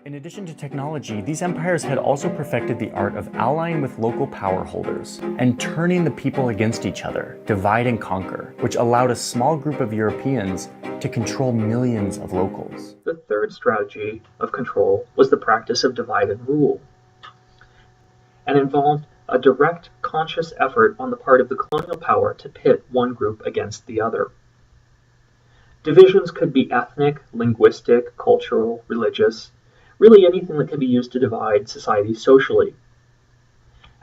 In addition to technology, these empires had also perfected the art of allying with local power holders and turning the people against each other, divide and conquer, which allowed a small group of Europeans to control millions of locals. The third strategy of control was the practice of divide and rule, and involved a direct, conscious effort on the part of the colonial power to pit one group against the other. Divisions could be ethnic, linguistic, cultural, religious, really anything that can be used to divide society socially.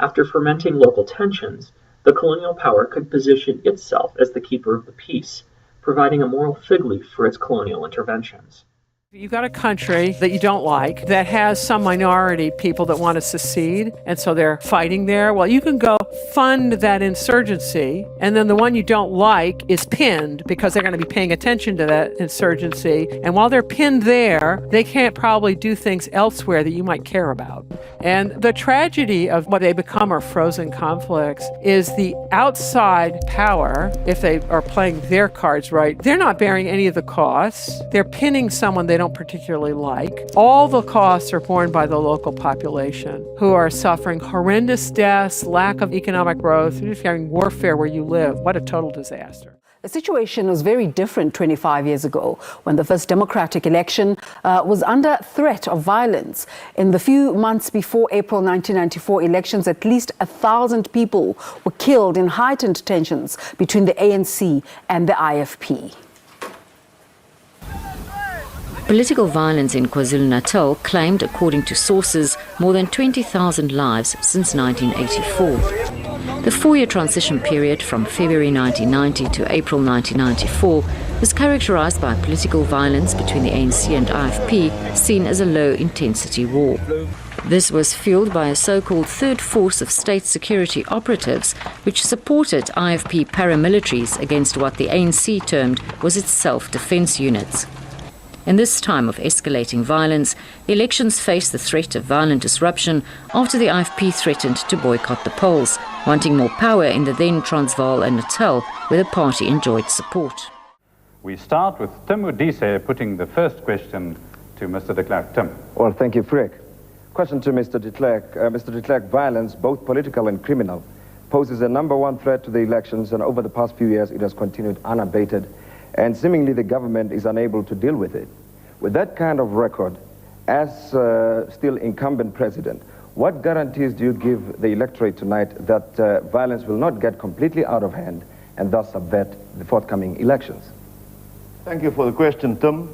After fermenting local tensions, the colonial power could position itself as the keeper of the peace, providing a moral fig leaf for its colonial interventions. You've got a country that you don't like that has some minority people that want to secede, and so they're fighting there. Well, you can go fund that insurgency, and then the one you don't like is pinned because they're going to be paying attention to that insurgency. And while they're pinned there, they can't probably do things elsewhere that you might care about. And the tragedy of what they become are frozen conflicts is the outside power, if they are playing their cards right, they're not bearing any of the costs. They're pinning someone they don't particularly like. All the costs are borne by the local population, who are suffering horrendous deaths, lack of economic growth, and if you're having warfare where you live, what a total disaster. The situation was very different 25 years ago when the first democratic election was under threat of violence. In the few months before April 1994 elections, at least 1,000 people were killed in heightened tensions between the ANC and the IFP. Political violence in KwaZulu-Natal claimed, according to sources, more than 20,000 lives since 1984. The four-year transition period from February 1990 to April 1994 was characterized by political violence between the ANC and IFP, seen as a low-intensity war. This was fueled by a so-called third force of state security operatives, which supported IFP paramilitaries against what the ANC termed was its self-defense units. In this time of escalating violence, the elections faced the threat of violent disruption after the IFP threatened to boycott the polls, wanting more power in the then Transvaal and Natal, where the party enjoyed support. We start with Tim Udise putting the first question to Mr. de Klerk. Tim. Well, thank you, Frick. Question to Mr. de Klerk. Mr. de Klerk, violence, both political and criminal, poses a #1 threat to the elections, and over the past few years it has continued unabated, and seemingly the government is unable to deal with it. With that kind of record, as still incumbent president, what guarantees do you give the electorate tonight that violence will not get completely out of hand and thus subvert the forthcoming elections? Thank you for the question, Tim.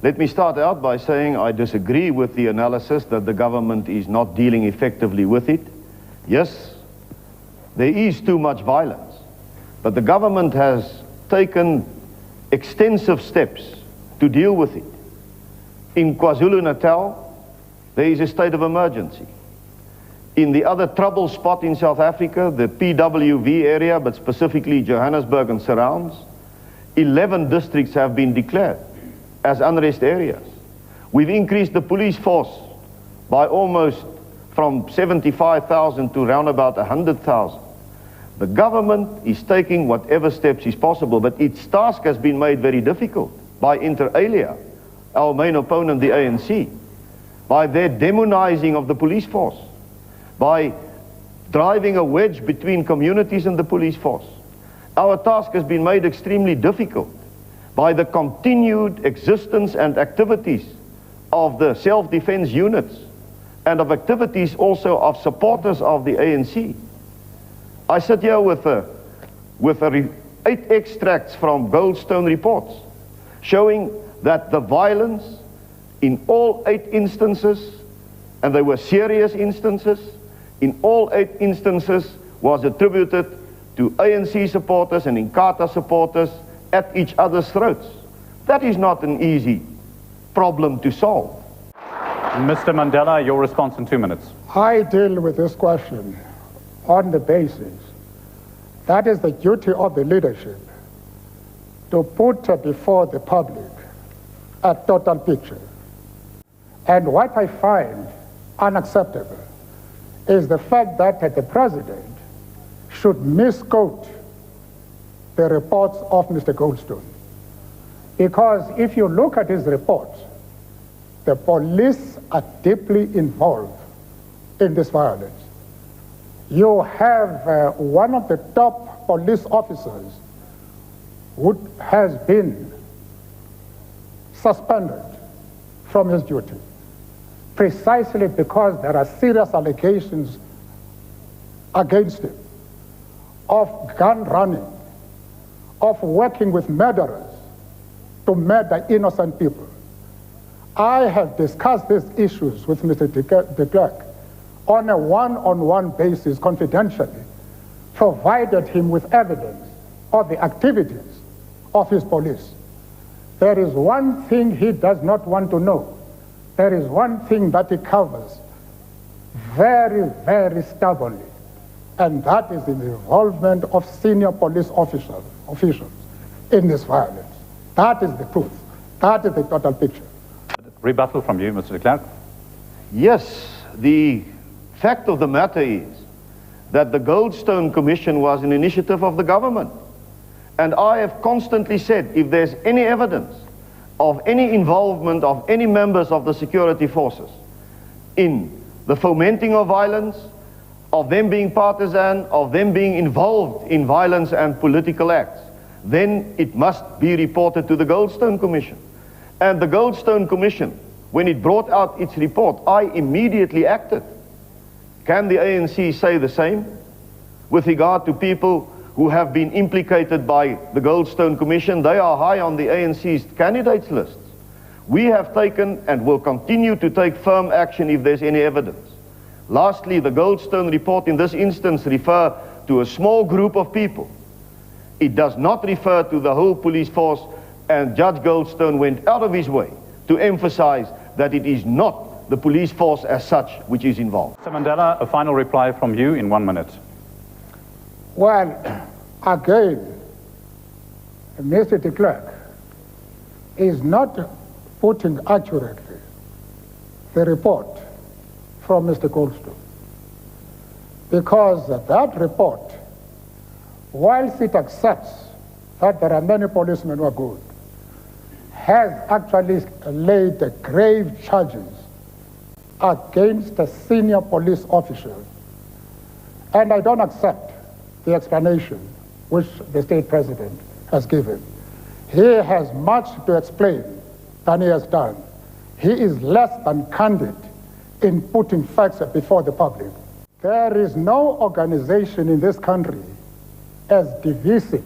Let me start out by saying I disagree with the analysis that the government is not dealing effectively with it. Yes, there is too much violence, but the government has taken extensive steps to deal with it. In KwaZulu-Natal, there is a state of emergency. In the other trouble spot in South Africa, the PWV area, but specifically Johannesburg and surrounds, 11 districts have been declared as unrest areas. We've increased the police force by almost from 75,000 to around about 100,000. The government is taking whatever steps is possible, but its task has been made very difficult by inter alia, our main opponent, the ANC, by their demonizing of the police force, by driving a wedge between communities and the police force. Our task has been made extremely difficult by the continued existence and activities of the self-defense units and of activities also of supporters of the ANC. I sit here with 8 extracts from Goldstone reports showing that the violence in all 8 instances, and they were serious instances, in all 8 instances was attributed to ANC supporters and Inkatha supporters at each other's throats. That is not an easy problem to solve. Mr. Mandela, your response in 2 minutes. I deal with this question on the basis that is the duty of the leadership to put before the public a total picture. And what I find unacceptable is the fact that the president should misquote the reports of Mr. Goldstone. Because if you look at his reports, the police are deeply involved in this violence. You have one of the top police officers who has been suspended from his duty precisely because there are serious allegations against him of gun running, of working with murderers to murder innocent people. I have discussed these issues with Mr. de Klerk on a one-on-one basis confidentially, provided him with evidence of the activities of his police. There is one thing he does not want to know. There is one thing that he covers very, very stubbornly, and that is the involvement of senior police officials in this violence. That is the truth. That is the total picture. Rebuttal from you, Mr. de Klerk. Yes, the fact of the matter is that the Goldstone Commission was an initiative of the government. And I have constantly said, if there's any evidence of any involvement of any members of the security forces in the fomenting of violence, of them being partisan, of them being involved in violence and political acts, then it must be reported to the Goldstone Commission. And the Goldstone Commission, when it brought out its report, I immediately acted. Can the ANC say the same with regard to people who have been implicated by the Goldstone Commission? They are high on the ANC's candidates lists. We have taken and will continue to take firm action if there's any evidence. Lastly, the Goldstone report in this instance refer to a small group of people. It does not refer to the whole police force, and Judge Goldstone went out of his way to emphasize that it is not the police force as such which is involved. Mr. Mandela, a final reply from you in 1 minute. Well, again, Mr. de Klerk is not putting accurately the report from Mr. Goldstone, because that report, whilst it accepts that there are many policemen who are good, has actually laid grave charges against a senior police officer. And I don't accept the explanation which the state president has given. He has much to explain than he has done. He is less than candid in putting facts before the public. There is no organization in this country as divisive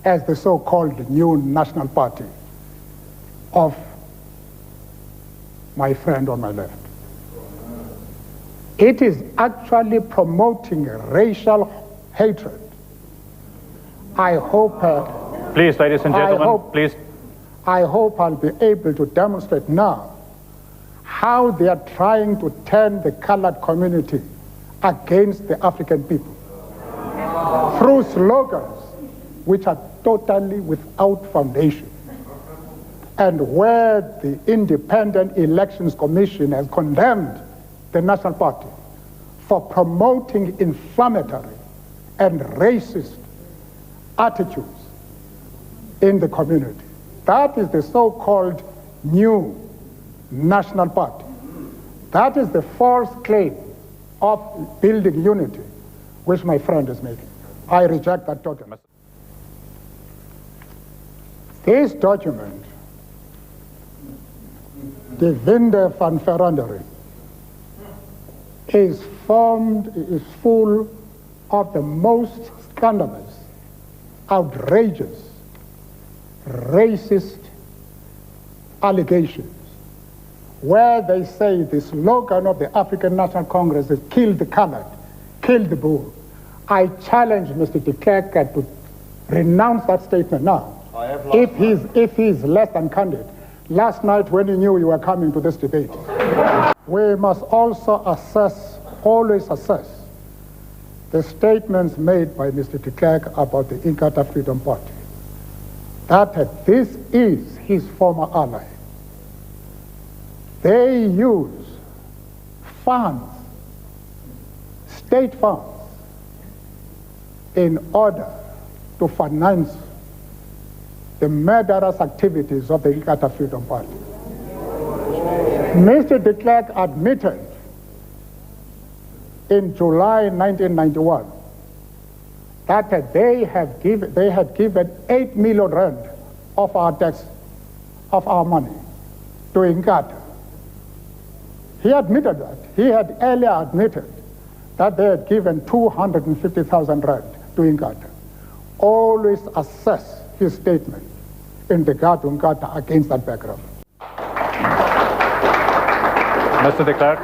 as the so-called new National Party of my friend on my left. It is actually promoting racial hatred. I hope... please, ladies and gentlemen, please. I hope I'll be able to demonstrate now how they are trying to turn the colored community against the African people through slogans which are totally without foundation, and where the Independent Elections Commission has condemned the National Party for promoting inflammatory and racist attitudes in the community. That is the so-called new National Party. That is the false claim of building unity, which my friend is making. I reject that totally. This document, the Vinde van Verandering, is full of the most scandalous, outrageous, racist allegations, where they say the slogan of the African National Congress is "kill the colored, kill the bull." I challenge Mr. de Klerk to renounce that statement now. If he's less than candid. Last night when he knew you were coming to this debate. We must also always assess the statements made by Mr. de Klerk about the Inkatha Freedom Party, that this is his former ally. They use funds, state funds, in order to finance the murderous activities of the Inkatha Freedom Party. Mr. de Klerk admitted in July 1991 that they had given 8 million rand of our tax, of our money, to Inkatha. He admitted that. He had earlier admitted that they had given 250,000 rand to Inkatha. Always assess his statement in regard to Inkatha against that background. Mr. de Klerk.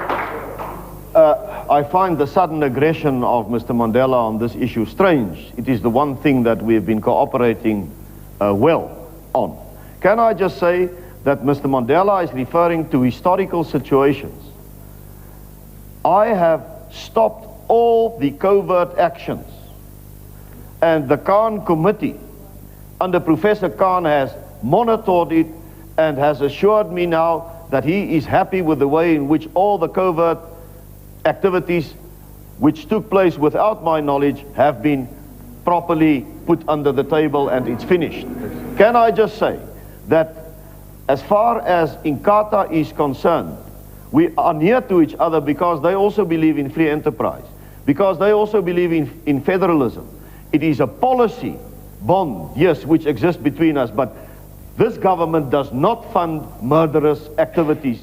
I find the sudden aggression of Mr. Mandela on this issue strange. It is the one thing that we have been cooperating well on. Can I just say that Mr. Mandela is referring to historical situations? I have stopped all the covert actions, and the Khan Committee under Professor Khan has monitored it and has assured me now that he is happy with the way in which all the covert activities which took place without my knowledge have been properly put under the table, and it's finished. Can I just say that as far as Inkatha is concerned, we are near to each other because they also believe in free enterprise, because they also believe in federalism. It is a policy bond, yes, which exists between us, but this government does not fund murderous activities.